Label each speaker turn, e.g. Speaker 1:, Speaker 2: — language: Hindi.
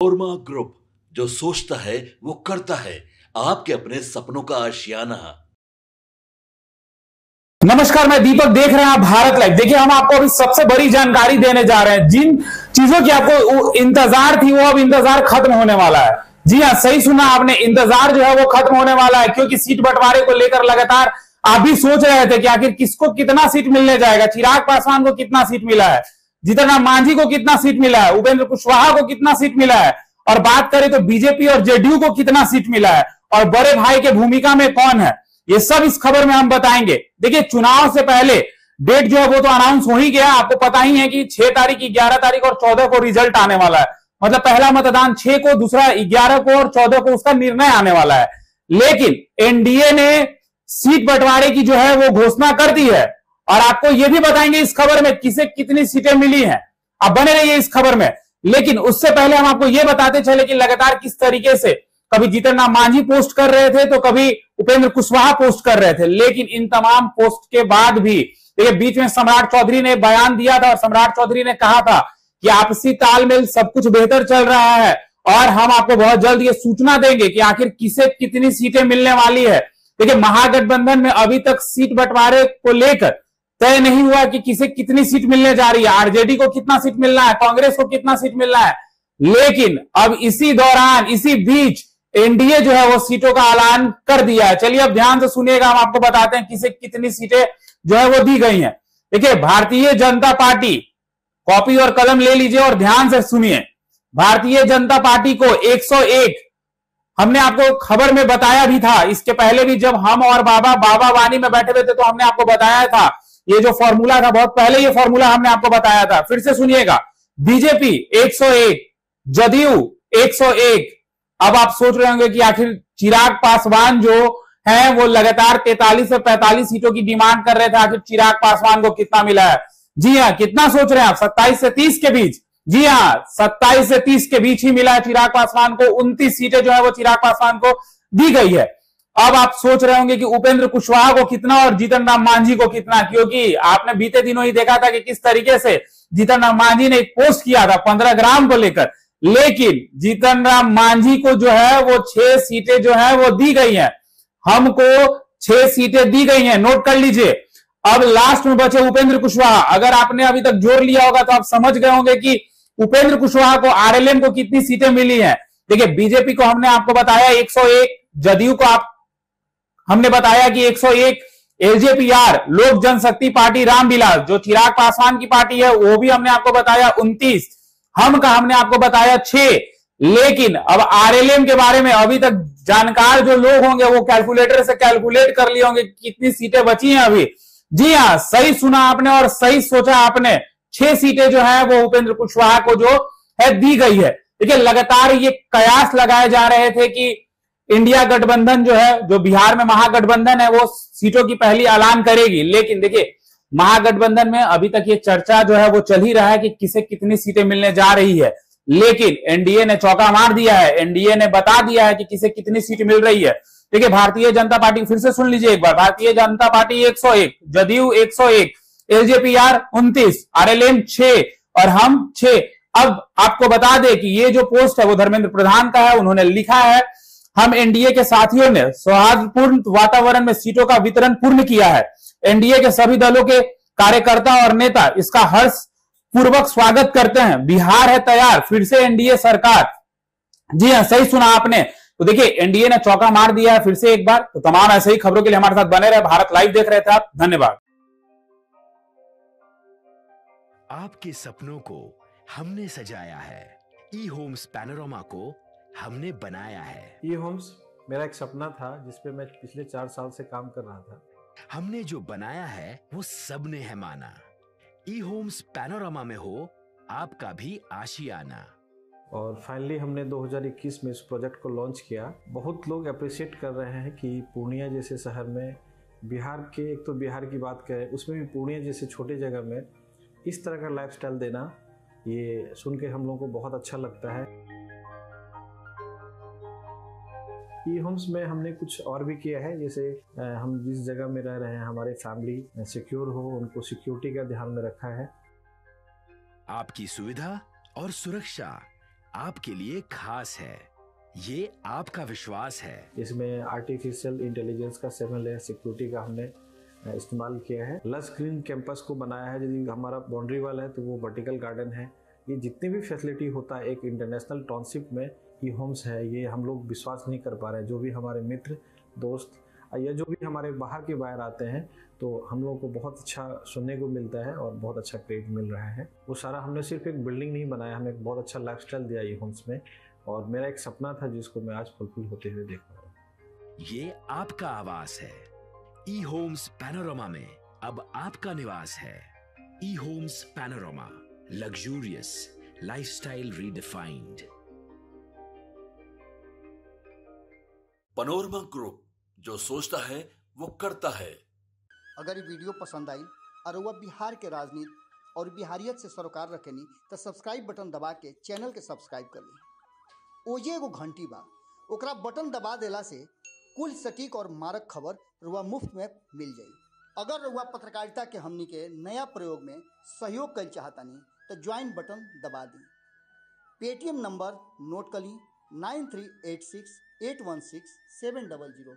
Speaker 1: ओरमा ग्रुप, जो सोचता है वो करता है। आपके अपने सपनों का आशियाना।
Speaker 2: नमस्कार, मैं दीपक, देख रहे हैं आप भारत लाइव। देखिए, हम आपको अभी सबसे बड़ी जानकारी देने जा रहे हैं। जिन चीजों की आपको इंतजार थी, वो अब इंतजार खत्म होने वाला है। जी हाँ, सही सुना आपने, इंतजार जो है वो खत्म होने वाला है, क्योंकि सीट बंटवारे को लेकर लगातार आप भी सोच रहे थे कि आखिर किसको कितना सीट मिलने जाएगा। चिराग पासवान को कितना सीट मिला है, जीतन राम मांझी को कितना सीट मिला है, उपेंद्र कुशवाहा को कितना सीट मिला है, और बात करें तो बीजेपी और जेडीयू को कितना सीट मिला है, और बड़े भाई के भूमिका में कौन है, ये सब इस खबर में हम बताएंगे। देखिए, चुनाव से पहले डेट जो है वो तो अनाउंस हो ही गया। आपको पता ही है कि 6 तारीख, 11 तारीख और 14 को रिजल्ट आने वाला है। मतलब पहला मतदान 6 को, दूसरा 11 को और 14 को उसका निर्णय आने वाला है। लेकिन एनडीए ने सीट बंटवारे की जो है वो घोषणा कर दी है, और आपको यह भी बताएंगे इस खबर में किसे कितनी सीटें मिली हैं। आप बने रहिए इस खबर में। लेकिन उससे पहले हम आपको यह बताते चले कि लगातार किस तरीके से कभी जीतन राम मांझी पोस्ट कर रहे थे, तो कभी उपेंद्र कुशवाहा पोस्ट कर रहे थे। लेकिन इन तमाम पोस्ट के बाद भी देखिए, बीच में सम्राट चौधरी ने बयान दिया था, और सम्राट चौधरी ने कहा था कि आपसी तालमेल सब कुछ बेहतर चल रहा है, और हम आपको बहुत जल्द ये सूचना देंगे कि आखिर किसे कितनी सीटें मिलने वाली है। देखिए, महागठबंधन में अभी तक सीट बंटवारे को लेकर तय नहीं हुआ कि किसे कितनी सीट मिलने जा रही है। आरजेडी को कितना सीट मिलना है, कांग्रेस को कितना सीट मिलना है। लेकिन अब इसी दौरान, इसी बीच एनडीए जो है वो सीटों का ऐलान कर दिया है। चलिए अब ध्यान से सुनिएगा, हम आपको बताते हैं किसे कितनी सीटें जो है वो दी गई हैं। देखिए, भारतीय जनता पार्टी, कॉपी और कलम ले लीजिए और ध्यान से सुनिए। भारतीय जनता पार्टी को 101, हमने आपको खबर में बताया भी था इसके पहले भी, जब हम और बाबा वानी में बैठे हुए थे, तो हमने आपको बताया था ये जो फॉर्मूला था, बहुत पहले ये फॉर्मूला हमने आपको बताया था। फिर से सुनिएगा, बीजेपी 101, जदयू 101। अब आप सोच रहे होंगे कि आखिर चिराग पासवान जो है वो लगातार 43 से 45 सीटों की डिमांड कर रहे थे, आखिर चिराग पासवान को कितना मिला है। जी हाँ, कितना सोच रहे हैं आप, 27 से 30 के बीच। जी हाँ, 27 से 30 के बीच ही मिला है चिराग पासवान को। 29 सीटें जो है वो चिराग पासवान को दी गई है। अब आप सोच रहे होंगे कि उपेंद्र कुशवाहा को कितना और जीतन राम मांझी को कितना, क्योंकि आपने बीते दिनों ही देखा था कि किस तरीके से जीतन राम मांझी ने एक पोस्ट किया था 15 ग्राम को लेकर। लेकिन जीतन राम मांझी को जो है वो 6 सीटें जो है वो दी गई हैं। हमको 6 सीटें दी गई हैं, नोट कर लीजिए। अब लास्ट में बचे उपेंद्र कुशवाहा। अगर आपने अभी तक जोड़ लिया होगा तो आप समझ गए होंगे कि उपेंद्र कुशवाहा को, आरएलएम को कितनी सीटें मिली हैं। देखिए, बीजेपी को हमने आपको बताया 101, जदयू को हमने बताया कि 101, एलजेपीआर, लोक जनशक्ति पार्टी रामविलास जो चिराग पासवान की पार्टी है, वो भी हमने आपको बताया 29, हम का हमने आपको बताया 6। लेकिन अब आरएलएम के बारे में अभी तक जानकार जो लोग होंगे वो कैलकुलेटर से कैलकुलेट कर लिए होंगे कितनी सीटें बची हैं अभी। जी हाँ, सही सुना आपने और सही सोचा आपने, 6 सीटें जो है वो उपेंद्र कुशवाहा को जो है दी गई है। देखिए, लगातार ये कयास लगाए जा रहे थे कि इंडिया गठबंधन जो है, जो बिहार में महागठबंधन है, वो सीटों की पहली ऐलान करेगी। लेकिन देखिए, महागठबंधन में अभी तक ये चर्चा जो है वो चल ही रहा है कि किसे कितनी सीटें मिलने जा रही है। लेकिन एनडीए ने चौका मार दिया है, एनडीए ने बता दिया है कि किसे कितनी सीट मिल रही है। देखिए, भारतीय जनता पार्टी, फिर से सुन लीजिए एक बार, Bharatiya Janata party 101, JDU 101, LJPR 29, RLM 6 और हम 6। अब आपको बता दें कि ये जो पोस्ट है वो धर्मेंद्र प्रधान का है। उन्होंने लिखा है, हम एनडीए के साथियों ने सौहार्दपूर्ण वातावरण में सीटों का वितरण पूर्ण किया है। एनडीए के सभी दलों के कार्यकर्ता और नेता इसका हर्ष पूर्वक स्वागत करते हैं। बिहार है तैयार, फिर से एनडीए सरकार। जी हां, सही सुना आपने। तो देखिए, एनडीए ने चौका मार दिया है फिर से एक बार। तो तमाम ऐसे ही खबरों के लिए हमारे साथ बने रहे। भारत लाइव देख रहे थे आप, धन्यवाद।
Speaker 3: आपके सपनों को हमने सजाया है, ई होम्स पैनोरामा को हमने बनाया है।
Speaker 4: ई होम्स मेरा एक सपना था जिसपे मैं पिछले 4 साल से काम कर रहा था।
Speaker 3: हमने जो बनाया है वो सबने है माना। ई होम्स पैनोरामा में हो आपका भी आशियाना।
Speaker 4: और फाइनली हमने 2021 में इस प्रोजेक्ट को लॉन्च किया। बहुत लोग अप्रिशिएट कर रहे हैं कि पूर्णिया जैसे शहर में, बिहार के, एक तो बिहार की बात करें उसमें भी पूर्णिया जैसे छोटे जगह में इस तरह का लाइफस्टाइल देना, ये सुन के हम लोगों को बहुत अच्छा लगता है। ई होम्स में हमने कुछ और भी किया है, जैसे हम जिस जगह में रह रहे हैं हमारे फैमिली सिक्योर हो, उनको सिक्योरिटी का ध्यान में रखा है।
Speaker 3: आपकी सुविधा और सुरक्षा आपके लिए खास है, ये आपका विश्वास है।
Speaker 4: इसमें आर्टिफिशियल इंटेलिजेंस का 7 लेयर सिक्योरिटी का हमने इस्तेमाल किया है। लश ग्रीन कैंपस को बनाया है। यदि हमारा बाउंड्री वाल है तो वो वर्टिकल गार्डन है। ये जितनी भी फैसिलिटी होता है एक इंटरनेशनल टाउनशिप में, ई होम्स है, ये हम लोग विश्वास नहीं कर पा रहे हैं। जो भी हमारे मित्र दोस्त या जो भी हमारे बाहर के बाहर आते हैं तो हम लोगों को बहुत अच्छा सुनने को मिलता है और बहुत अच्छा क्रेडिट मिल रहा है। वो सारा हमने सिर्फ एक बिल्डिंग नहीं बनाया, हमें एक बहुत अच्छा लाइफस्टाइल दिया ई होम्स में, और मेरा एक सपना था जिसको मैं आज फुलफिल होते हुए देख रहा हूँ।
Speaker 3: ये आपका आवास है। ई होम्स पैनोरामा में अब आपका निवास है। E homes panorama, luxurious lifestyle redefined.
Speaker 1: Panorama group, जो सोचता है वो करता है।
Speaker 5: अगर ये वीडियो पसंद आई और वह बिहार के राजनीति और बिहारियत से सरोकार रखेनी तो सब्सक्राइब बटन दबा के चैनल के सब्सक्राइब कर ली। ओजे एगो घंटी बा, ओकरा बटन दबा देला से कुल सटीक और मारक खबर रुआ मुफ्त में मिल जाई। अगर रुआ पत्रकारिता के हमनी के नया प्रयोग में सहयोग कर चाहतानी तो ज्वाइन बटन दबा दी। पेटीएम नंबर नोट कर ली 9386816700।